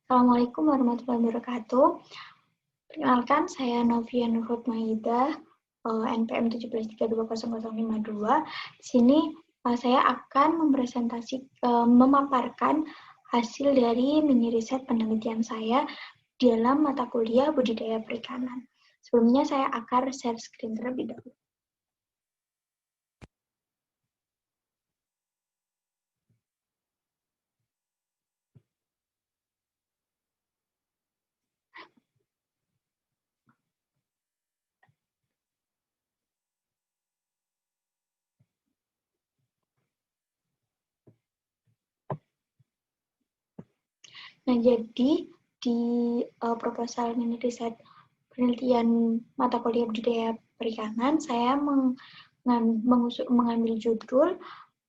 Assalamualaikum warahmatullahi wabarakatuh. Perkenalkan, saya Novia Nurhut Maidah, NPM 17320052. Di sini saya akan memaparkan hasil dari mini riset penelitian saya dalam mata kuliah budidaya perikanan. Sebelumnya saya akan share screen terlebih dahulu. Nah, jadi di proposal mini riset penelitian mata kuliah budidaya perikanan, saya mengambil judul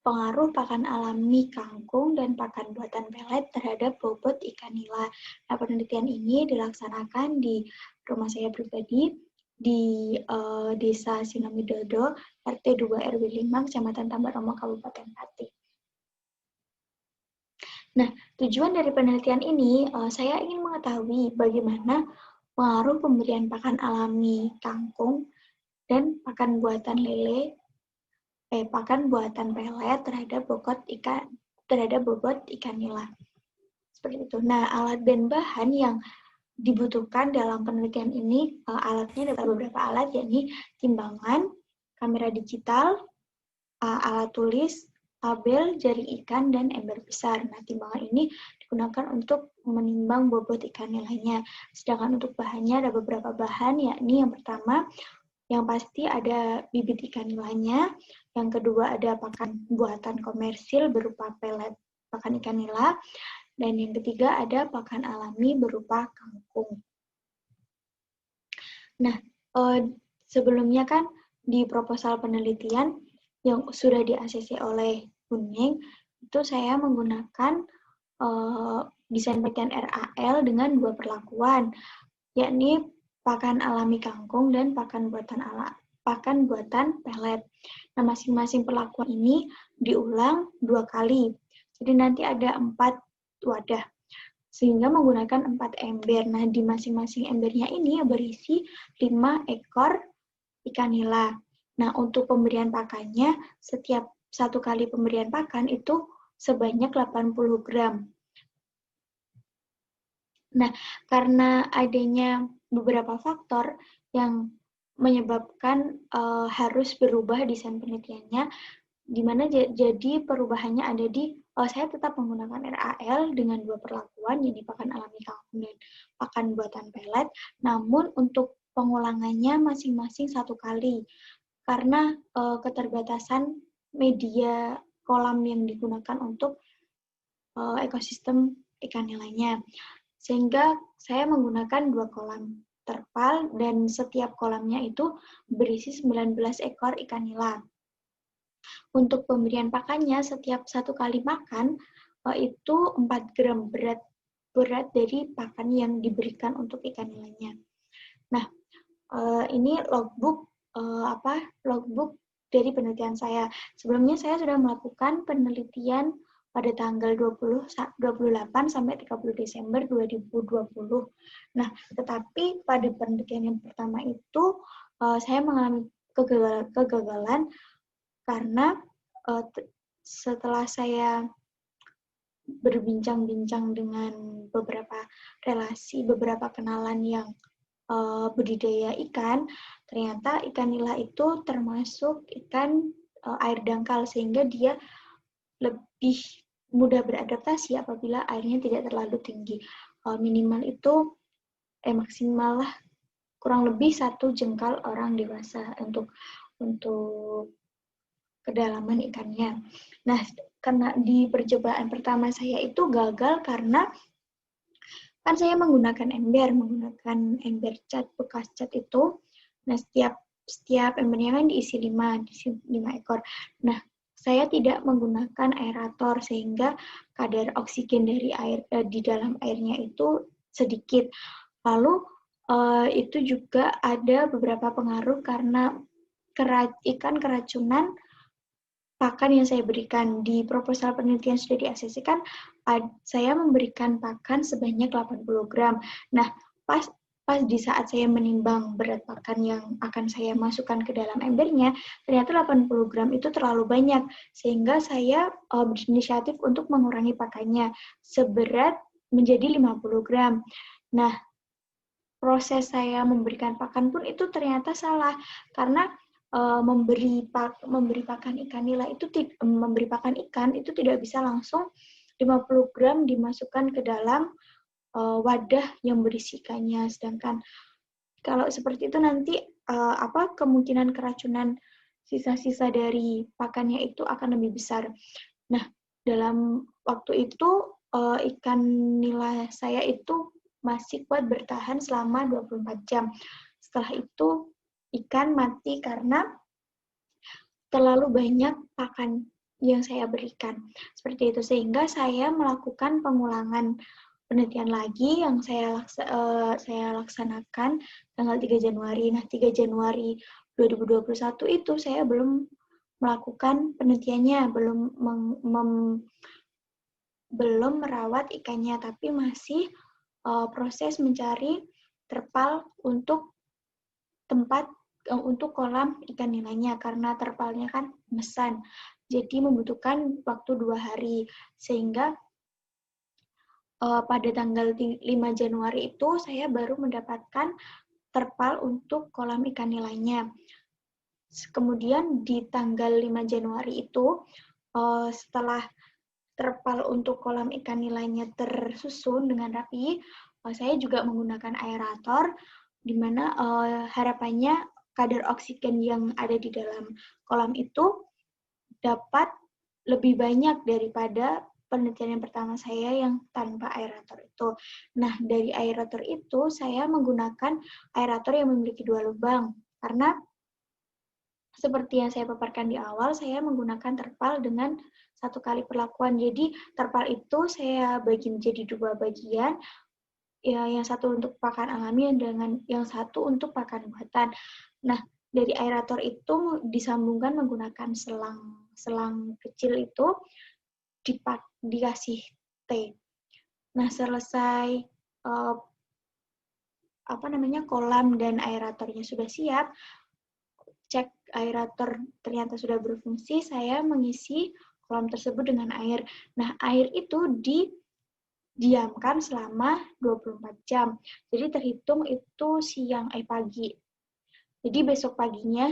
pengaruh pakan alami kangkung dan pakan buatan pelet terhadap bobot ikan nila. Nah, penelitian ini dilaksanakan di rumah saya pribadi di Desa Sinomidodo, RT 2 RW 5, Kecamatan Tambaromo, Kabupaten Pati. Nah, tujuan dari penelitian ini, saya ingin mengetahui bagaimana pengaruh pemberian pakan alami kangkung dan pakan buatan pelet terhadap bobot ikan nila. Seperti itu. Nah, alat dan bahan yang dibutuhkan dalam penelitian ini, alatnya ada beberapa alat, yakni timbangan, kamera digital, alat tulis, tabel, jaring ikan, dan ember besar. Nah, timbangan ini digunakan untuk menimbang bobot ikan nilainya. Sedangkan untuk bahannya ada beberapa bahan, yakni yang pertama, yang pasti ada bibit ikan nilainya, yang kedua ada pakan buatan komersil berupa pelet pakan ikan nila, dan yang ketiga ada pakan alami berupa kangkung. Nah, sebelumnya kan di proposal penelitian yang sudah di-ACC oleh Buneng, itu saya menggunakan desain penelitian RAL dengan 2 perlakuan, yakni pakan alami kangkung dan pakan buatan pelet. Nah, masing-masing perlakuan ini diulang 2 kali. Jadi nanti ada 4 wadah, sehingga menggunakan 4 ember. Nah, di masing-masing embernya ini berisi 5 ekor ikan nila. Nah, untuk pemberian pakannya, setiap 1 kali pemberian pakan itu sebanyak 80 gram. Nah, karena adanya beberapa faktor yang menyebabkan harus berubah desain penelitiannya, di mana jadi perubahannya ada di saya tetap menggunakan RAL dengan 2 perlakuan, yaitu pakan alami kangkung dan pakan buatan pelet, namun untuk pengulangannya masing-masing 1 kali, karena keterbatasan media kolam yang digunakan untuk ekosistem ikan nilainya. Sehingga saya menggunakan 2 kolam terpal dan setiap kolamnya itu berisi 19 ekor ikan nila. Untuk pemberian pakannya, setiap 1 kali makan itu 4 gram berat dari pakan yang diberikan untuk ikan nilainya. Nah, ini logbook dari penelitian saya. Sebelumnya saya sudah melakukan penelitian pada tanggal 28 sampai 30 Desember 2020. Nah, tetapi pada penelitian yang pertama itu saya mengalami kegagalan karena setelah saya berbincang-bincang dengan beberapa kenalan yang budidaya ikan, ternyata ikan nila itu termasuk ikan air dangkal, sehingga dia lebih mudah beradaptasi apabila airnya tidak terlalu tinggi. Minimal itu maksimal lah kurang lebih 1 jengkal orang dewasa untuk kedalaman ikannya. Nah, karena di percobaan pertama saya itu gagal karena kan saya menggunakan ember cat, bekas cat itu. Nah, setiap embernya kan diisi 5 ekor. Nah, saya tidak menggunakan aerator sehingga kadar oksigen dari air di dalam airnya itu sedikit. Lalu itu juga ada beberapa pengaruh karena ikan keracunan pakan yang saya berikan. Di proposal penelitian sudah di-ACC kan saya memberikan pakan sebanyak 80 gram. Nah, pas di saat saya menimbang berat pakan yang akan saya masukkan ke dalam embernya, ternyata 80 gram itu terlalu banyak, sehingga saya berinisiatif untuk mengurangi pakannya seberat menjadi 50 gram. Nah, proses saya memberikan pakan pun itu ternyata salah, karena memberi pakan ikan nila itu memberi pakan ikan itu tidak bisa langsung 50 gram dimasukkan ke dalam wadah yang berisi ikannya, sedangkan kalau seperti itu nanti kemungkinan keracunan sisa-sisa dari pakannya itu akan lebih besar. Nah, dalam waktu itu ikan nila saya itu masih kuat bertahan selama 24 jam. Setelah itu ikan mati karena terlalu banyak pakan yang saya berikan. Seperti itu, sehingga saya melakukan pengulangan penelitian lagi yang saya laksanakan tanggal 3 Januari. Nah, 3 Januari 2021 itu saya belum melakukan penelitiannya, belum merawat ikannya, tapi masih proses mencari terpal untuk untuk kolam ikan nilainya, karena terpalnya kan mesan, jadi membutuhkan waktu 2 hari, sehingga pada tanggal 5 Januari itu saya baru mendapatkan terpal untuk kolam ikan nilainya. Kemudian di tanggal 5 Januari itu setelah terpal untuk kolam ikan nilainya tersusun dengan rapi, saya juga menggunakan aerator, di mana harapannya kadar oksigen yang ada di dalam kolam itu dapat lebih banyak daripada penelitian yang pertama saya yang tanpa aerator itu. Nah, dari aerator itu saya menggunakan aerator yang memiliki 2 lubang, karena seperti yang saya paparkan di awal, saya menggunakan terpal dengan 1 kali perlakuan. Jadi terpal itu saya bagi menjadi 2 bagian, ya, yang satu untuk pakan alami dan yang satu untuk pakan buatan. Nah, dari aerator itu disambungkan menggunakan selang kecil itu dikasih T. Nah, selesai kolam dan aeratornya sudah siap, cek aerator ternyata sudah berfungsi, saya mengisi kolam tersebut dengan air. Nah, air itu diamkan selama 24 jam. Jadi terhitung itu pagi. Jadi besok paginya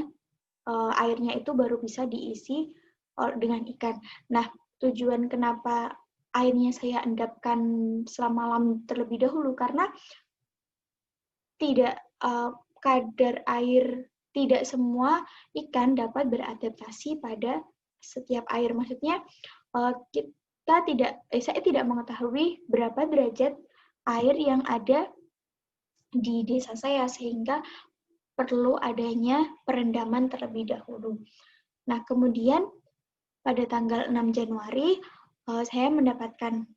airnya itu baru bisa diisi dengan ikan. Nah, tujuan kenapa airnya saya endapkan selama malam terlebih dahulu, karena kadar air, tidak semua ikan dapat beradaptasi pada setiap air. Maksudnya saya tidak mengetahui berapa derajat air yang ada di desa saya, sehingga perlu adanya perendaman terlebih dahulu. Nah, kemudian pada tanggal 6 Januari saya mendapatkan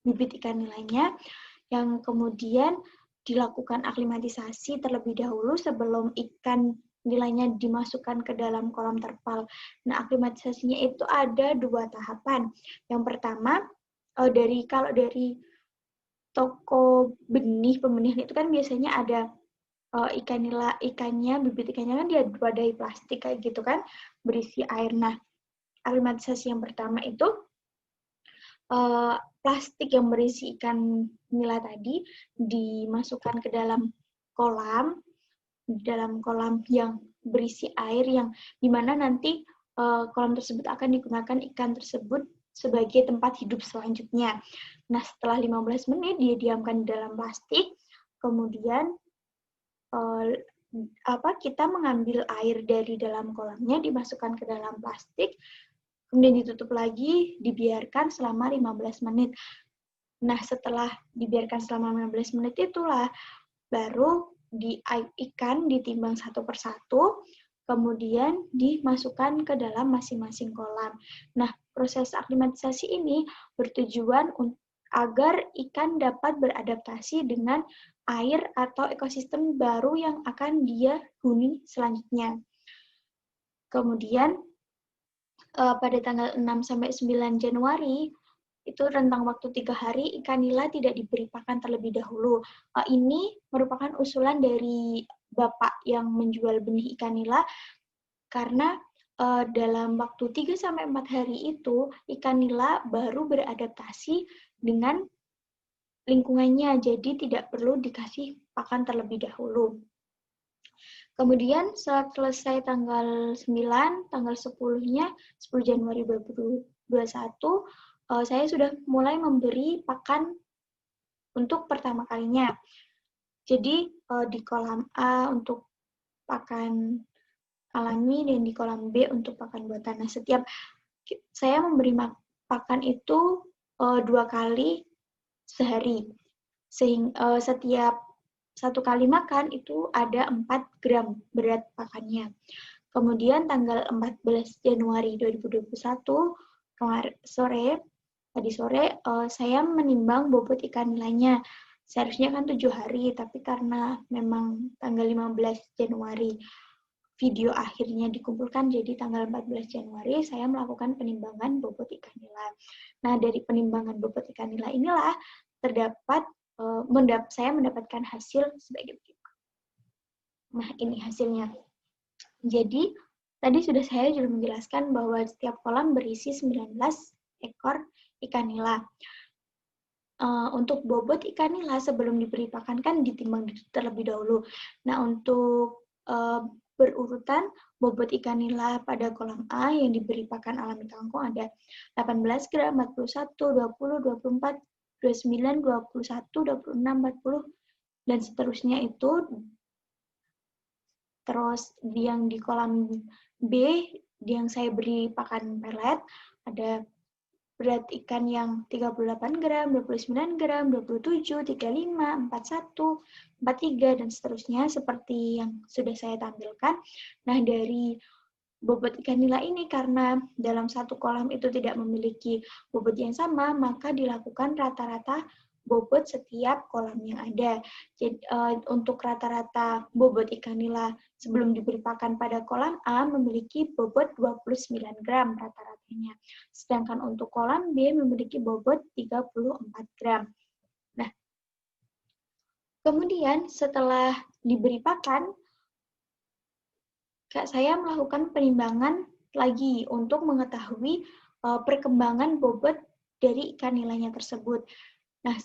bibit ikan nilainya, yang kemudian dilakukan aklimatisasi terlebih dahulu sebelum ikan nilainya dimasukkan ke dalam kolam terpal. Nah, aklimatisasinya itu ada 2 tahapan. Yang pertama, kalau dari toko pembenihan itu kan biasanya ada bibit ikannya kan dia wadahi plastik kayak gitu kan, berisi air. Nah, aklimatisasi yang pertama itu plastik yang berisi ikan nila tadi dimasukkan ke dalam kolam yang berisi air, yang dimana nanti kolam tersebut akan digunakan ikan tersebut sebagai tempat hidup selanjutnya. Nah, setelah 15 menit dia diamkan di dalam plastik, kemudian kita mengambil air dari dalam kolamnya, dimasukkan ke dalam plastik, kemudian ditutup lagi, dibiarkan selama 15 menit. Nah, setelah dibiarkan selama 15 menit itulah baru ikan ditimbang satu persatu, kemudian dimasukkan ke dalam masing-masing kolam. Nah, proses aklimatisasi ini bertujuan agar ikan dapat beradaptasi dengan air atau ekosistem baru yang akan dia huni selanjutnya. Kemudian pada tanggal 6 sampai 9 Januari, itu rentang waktu 3 hari, ikan nila tidak diberi pakan terlebih dahulu. Ini merupakan usulan dari Bapak yang menjual benih ikan nila, karena dalam waktu 3 sampai 4 hari itu, ikan nila baru beradaptasi dengan lingkungannya, jadi tidak perlu dikasih pakan terlebih dahulu. Kemudian saat selesai tanggal 9, tanggal 10-nya, 10 Januari 2021, saya sudah mulai memberi pakan untuk pertama kalinya. Jadi di kolam A untuk pakan alami dan di kolam B untuk pakan buatan. Nah, setiap saya memberi pakan itu 2 kali sehari. Sehingga setiap 1 kali makan itu ada 4 gram berat pakannya. Kemudian tanggal 14 Januari 2021 tadi sore saya menimbang bobot ikan nilainya. Seharusnya kan 7 hari, tapi karena memang tanggal 15 Januari video akhirnya dikumpulkan, jadi tanggal 14 Januari saya melakukan penimbangan bobot ikan nila. Nah, dari penimbangan bobot ikan nila inilah terdapat saya mendapatkan hasil sebagai berikut. Nah, ini hasilnya. Jadi, tadi sudah saya juga menjelaskan bahwa setiap kolam berisi 19 ekor ikan nila. Untuk bobot ikan nila sebelum diberi pakan kan ditimbang terlebih dahulu. Nah, untuk berurutan bobot ikan nila pada kolam A yang diberi pakan alami kangkung ada 18 gram, 41, 20, 24, 29, 21, 26, 40, dan seterusnya itu. Terus yang di kolam B, yang saya beri pakan pelet, ada berat ikan yang 38 gram, 29 gram, 27, 35, 41, 43, dan seterusnya seperti yang sudah saya tampilkan. Nah, dari bobot ikan nila ini, karena dalam satu kolam itu tidak memiliki bobot yang sama, maka dilakukan rata-rata bobot setiap kolam yang ada. Jadi, untuk rata-rata bobot ikan nila sebelum diberi pakan pada kolam A memiliki bobot 29 gram rata-ratanya. Sedangkan untuk kolam B memiliki bobot 34 gram. Nah, kemudian setelah diberi pakan, saya melakukan penimbangan lagi untuk mengetahui perkembangan bobot dari ikan nilainya tersebut. Nah,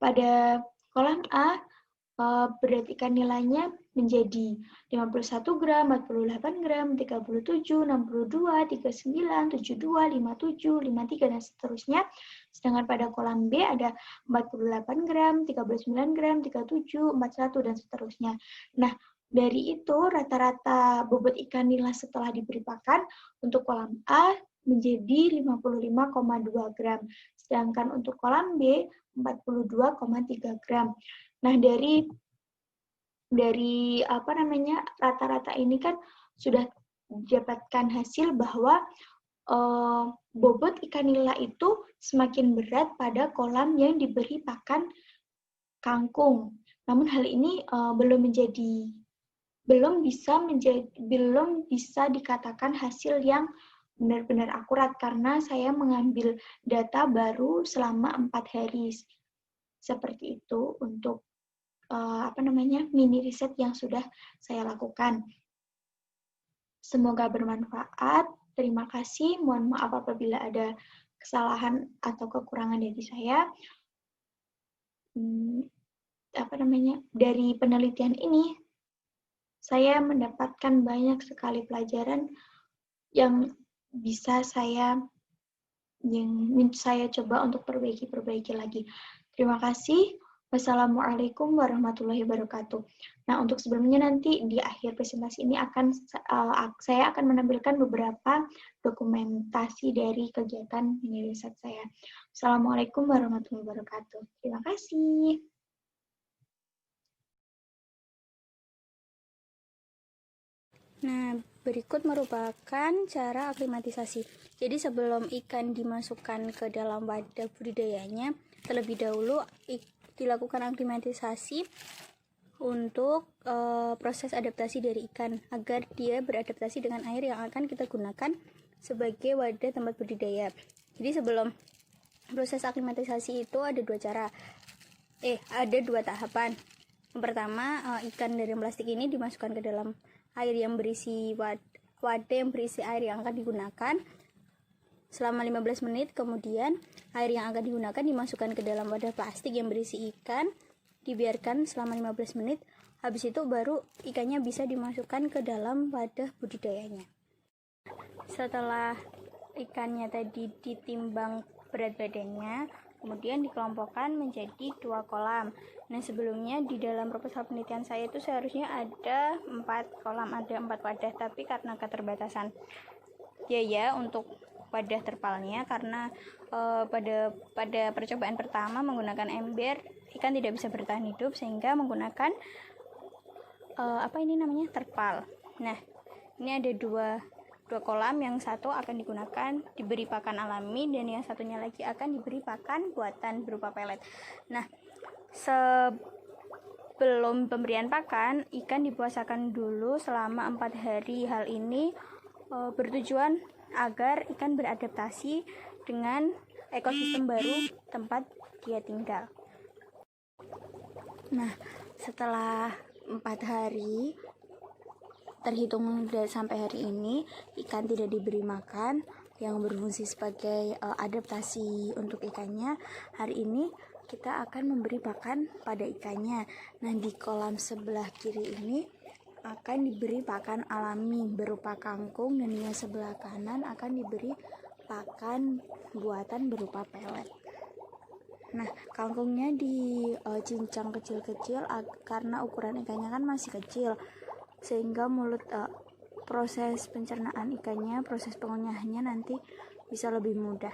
pada kolam A, berat ikan nilainya menjadi 51 gram, 48 gram, 37, 62, 39, 72, 57, 53, dan seterusnya. Sedangkan pada kolam B ada 48 gram, 39 gram, 37, 41, dan seterusnya. Nah, dari itu, rata-rata bobot ikan nila setelah diberi pakan untuk kolam A menjadi 55,2 gram. Sedangkan untuk kolam B, 42,3 gram. Nah, dari rata-rata ini kan sudah didapatkan hasil bahwa bobot ikan nila itu semakin berat pada kolam yang diberi pakan kangkung. Namun hal ini belum bisa dikatakan hasil yang benar-benar akurat karena saya mengambil data baru selama 4 hari. Seperti itu untuk mini riset yang sudah saya lakukan. Semoga bermanfaat. Terima kasih. Mohon maaf apabila ada kesalahan atau kekurangan dari saya. Dari penelitian ini saya mendapatkan banyak sekali pelajaran yang bisa saya coba untuk perbaiki lagi. Terima kasih. Wassalamualaikum warahmatullahi wabarakatuh. Nah, untuk sebelumnya nanti di akhir presentasi ini saya akan menampilkan beberapa dokumentasi dari kegiatan mini riset saya. Assalamualaikum warahmatullahi wabarakatuh. Terima kasih. Nah, berikut merupakan cara aklimatisasi. Jadi sebelum ikan dimasukkan ke dalam wadah budidayanya, terlebih dahulu dilakukan aklimatisasi untuk proses adaptasi dari ikan agar dia beradaptasi dengan air yang akan kita gunakan sebagai wadah tempat budidaya. Jadi sebelum proses aklimatisasi itu ada dua tahapan. Yang pertama, ikan dari plastik ini dimasukkan ke dalam air yang berisi wadah yang berisi air yang akan digunakan selama 15 menit. Kemudian air yang akan digunakan dimasukkan ke dalam wadah plastik yang berisi ikan, dibiarkan selama 15 menit. Habis itu baru ikannya bisa dimasukkan ke dalam wadah budidayanya. Setelah ikannya tadi ditimbang berat badannya, kemudian dikelompokkan menjadi 2 kolam. Nah, sebelumnya di dalam proposal penelitian saya itu seharusnya ada 4 kolam, ada 4 wadah, tapi karena keterbatasan biaya untuk wadah terpalnya, karena pada percobaan pertama menggunakan ember, ikan tidak bisa bertahan hidup, sehingga menggunakan terpal. Nah, ini ada dua kolam, yang satu akan digunakan diberi pakan alami dan yang satunya lagi akan diberi pakan buatan berupa pelet. Nah, sebelum pemberian pakan, ikan dipuasakan dulu selama 4 hari. Hal ini bertujuan agar ikan beradaptasi dengan ekosistem baru tempat dia tinggal. Nah, setelah 4 hari terhitung sampai hari ini, ikan tidak diberi makan yang berfungsi sebagai adaptasi untuk ikannya. Hari ini kita akan memberi pakan pada ikannya. Nah, di kolam sebelah kiri ini akan diberi pakan alami berupa kangkung, dan yang sebelah kanan akan diberi pakan buatan berupa pelet. Nah, kangkungnya dicincang kecil-kecil karena ukuran ikannya kan masih kecil, sehingga proses pencernaan ikannya, proses pengunyahannya nanti bisa lebih mudah.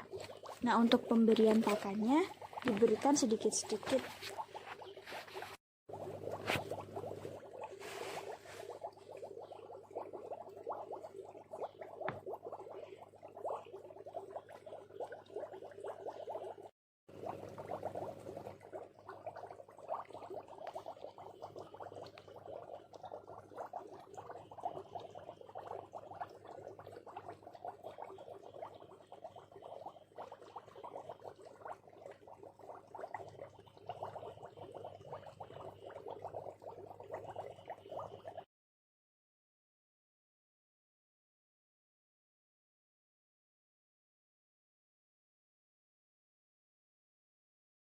Nah, untuk pemberian pakannya diberikan sedikit-sedikit